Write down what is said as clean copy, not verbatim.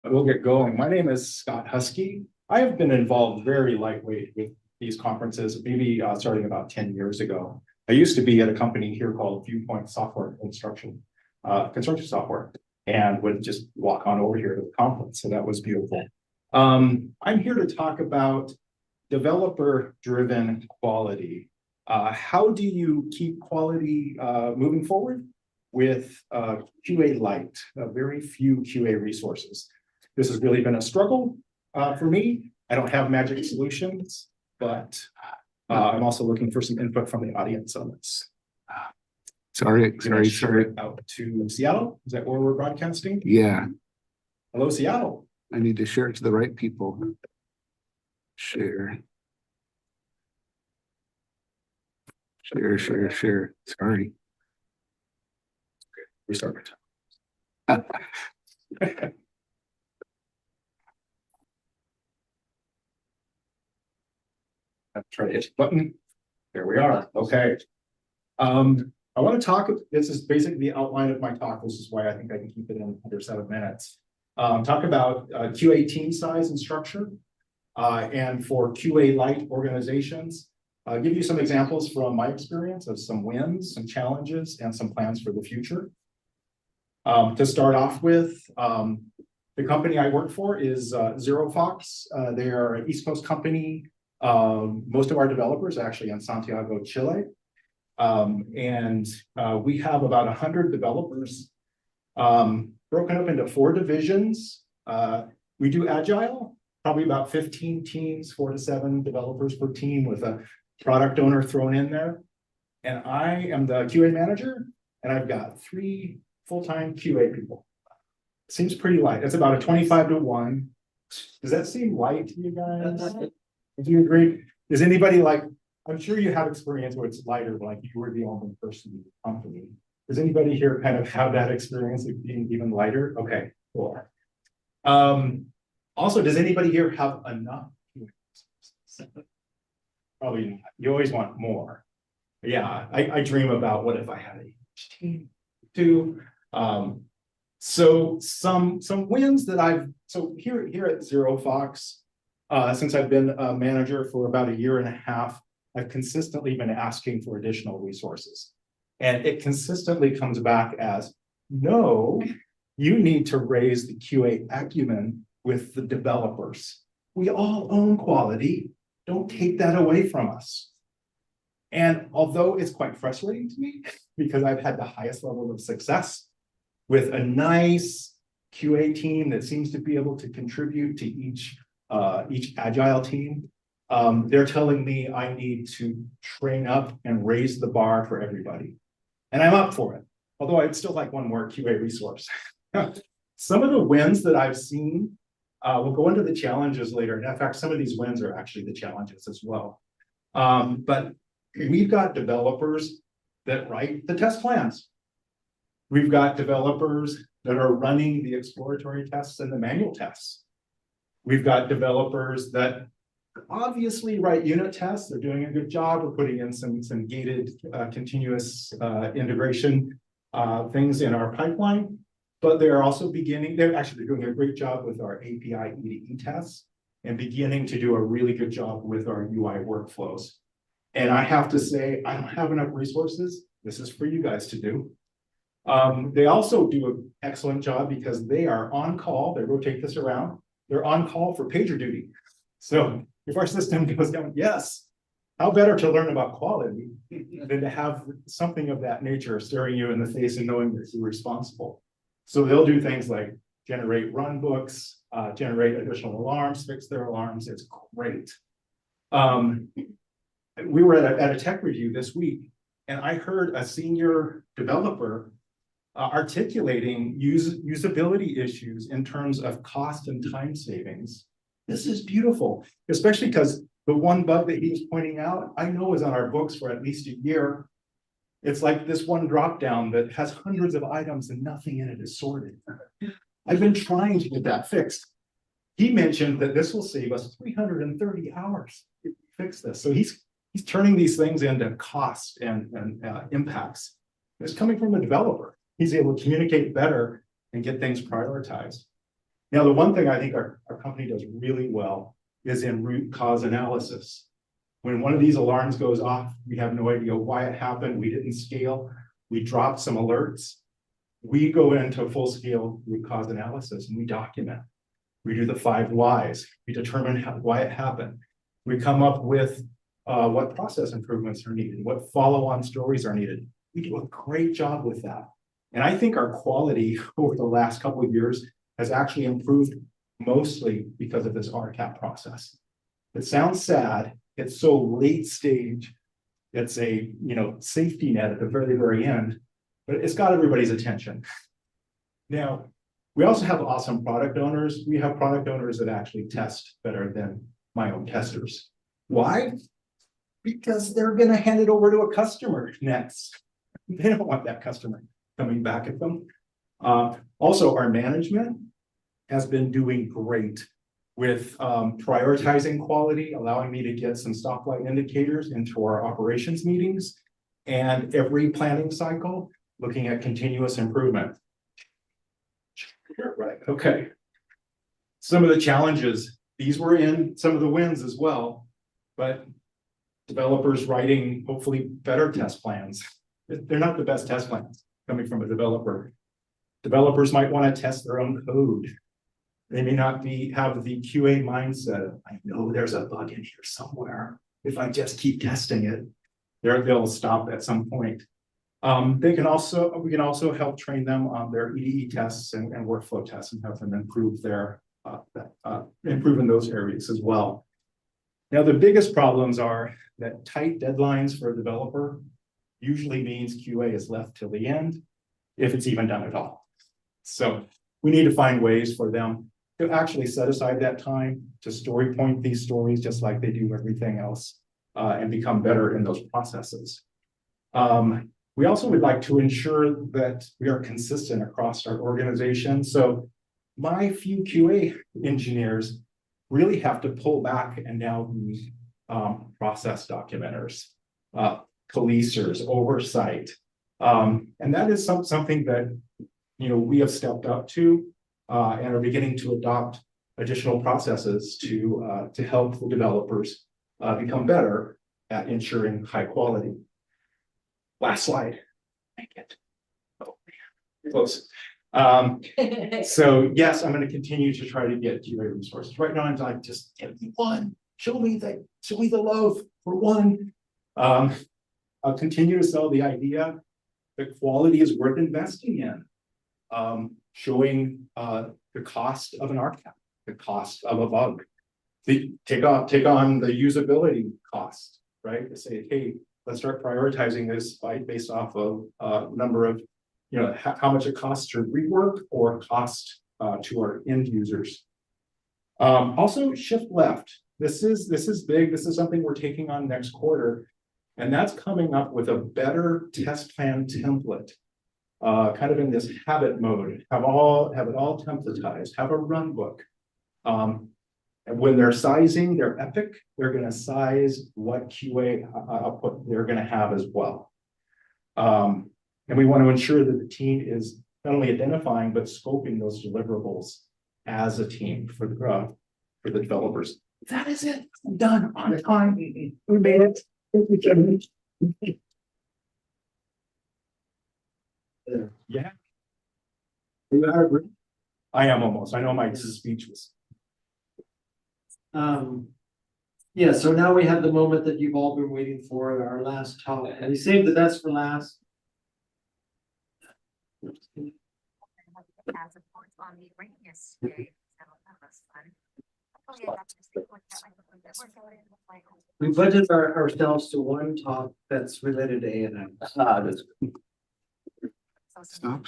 We'll get going. My name is Scott Husky. I have been involved very lightweight with these conferences, maybe starting about 10 years ago. I used to be at a company here called Viewpoint Software Construction Software, and would just walk on over here to the conference. So that was beautiful. I'm here to talk about developer-driven quality. How do you keep quality moving forward with QA Lite? Very few QA resources. This has really been a struggle for me. I don't have magic solutions, but I'm also looking for some input from the audience on this. Sorry. Out to Seattle. Is that where we're broadcasting? Yeah. Hello, Seattle. I need to share it to the right people. Share. Sorry. Restart my time. Try to hit the button. There we are. Okay. I want to talk. This is basically the outline of my talk. This is why I think I can keep it in under 7 minutes. Talk about QA team size and structure, and for QA Lite organizations. Give you some examples from my experience of some wins, some challenges, and some plans for the future. To start off with, the company I work for is ZeroFox. They are an East Coast company. Most of our developers are actually in Santiago, Chile. We have about 100 developers, broken up into 4 divisions. We do Agile, probably about 15 teams, 4 to 7 developers per team with a product owner thrown in there. And I am the QA manager, and I've got 3 full-time QA people. Seems pretty light. It's about a 25-to-1. Does that seem light to you guys? Do you agree? Is anybody like, I'm sure you have experience where it's lighter, like you were the only person in the company. Does anybody here kind of have that experience of being even lighter? Okay, cool. Also, does anybody here have enough? Probably not. You always want more. Yeah, I dream about what if I had a huge team too. So some wins that here at ZeroFox, since I've been a manager for about a year and a half, I've consistently been asking for additional resources. And it consistently comes back as, no, you need to raise the QA acumen with the developers. We all own quality. Don't take that away from us. And although it's quite frustrating to me, because I've had the highest level of success with a nice QA team that seems to be able to contribute to each Agile team, they're telling me I need to train up and raise the bar for everybody. And I'm up for it, although I'd still like one more QA resource. Some of the wins that I've seen, we'll go into the challenges later. And in fact, some of these wins are actually the challenges as well. But we've got developers that write the test plans. We've got developers that are running the exploratory tests and the manual tests. We've got developers that obviously write unit tests. They're doing a good job. We're putting in some gated continuous integration things in our pipeline, but they're also they're actually doing a great job with our API E2E tests and beginning to do a really good job with our UI workflows. And I have to say, I don't have enough resources. This is for you guys to do. They also do an excellent job because they are on call. They rotate this around. They're on call for pager duty. So if our system goes down, yes, how better to learn about quality than to have something of that nature staring you in the face and knowing that you're responsible. So they'll do things like generate run books, generate additional alarms, fix their alarms. It's great. We were at a tech review this week, and I heard a senior developer articulating usability issues in terms of cost and time savings. This is beautiful, especially because the one bug that he was pointing out, I know is on our books for at least a year. It's like this one dropdown that has hundreds of items and nothing in it is sorted. I've been trying to get that fixed. He mentioned that this will save us 330 hours if we fix this. So he's turning these things into cost and impacts. It's coming from the developer. He's able to communicate better and get things prioritized. Now, the one thing I think our company does really well is in root cause analysis. When one of these alarms goes off, we have no idea why it happened. We didn't scale. We dropped some alerts. We go into full scale root cause analysis and we document. We do the 5 whys. We determine why it happened. We come up with what process improvements are needed, what follow-on stories are needed. We do a great job with that. And I think our quality over the last couple of years has actually improved mostly because of this RCAP process. It sounds sad. It's so late stage. It's a safety net at the very, very end, but it's got everybody's attention. Now, we also have awesome product owners. We have product owners that actually test better than my own testers. Why? Because they're going to hand it over to a customer next. They don't want that customer coming back at them. Also, our management has been doing great with prioritizing quality, allowing me to get some stoplight indicators into our operations meetings, and every planning cycle, looking at continuous improvement. Right, okay. Some of the challenges, these were in some of the wins as well, but developers writing hopefully better test plans. They're not the best test plans coming from a developer. Developers might want to test their own code. They may not have the QA mindset. I know there's a bug in here somewhere. If I just keep testing it, they'll stop at some point. We can also help train them on their EDE tests and workflow tests and have them improve improve in those areas as well. Now, the biggest problems are that tight deadlines for a developer usually means QA is left till the end, if it's even done at all. So we need to find ways for them to actually set aside that time to story point these stories just like they do everything else and become better in those processes. We also would like to ensure that we are consistent across our organization. So my few QA engineers really have to pull back and now use process documenters, policers, oversight. And that is something that we have stepped up to and are beginning to adopt additional processes to help the developers become better at ensuring high quality. Last slide. Make it. Oh, close. So yes, I'm going to continue to try to get QA resources. Right now, I'm like, just give me one. Show me the love for one. I'll continue to sell the idea that quality is worth investing in. Showing the cost of an RCAP, the cost of a bug. Take on the usability cost, right? To say, hey, let's start prioritizing this based off of number of, how much it costs to rework or cost to our end users. Also, shift left. This is big. This is something we're taking on next quarter, and that's coming up with a better test plan template. Kind of in this habit mode, have it all templatized, have a run book. And when they're sizing their epic, they're going to size what QA output they're going to have as well. And we want to ensure that the team is not only identifying, but scoping those deliverables as a team for the developers. That is it. I'm done on time. We made it. Yeah. I am almost. I know my speech was. Yeah, so now we have the moment that you've all been waiting for, our last talk. And we saved the best for last. We budgeted ourselves to one talk that's related to A&M. Stop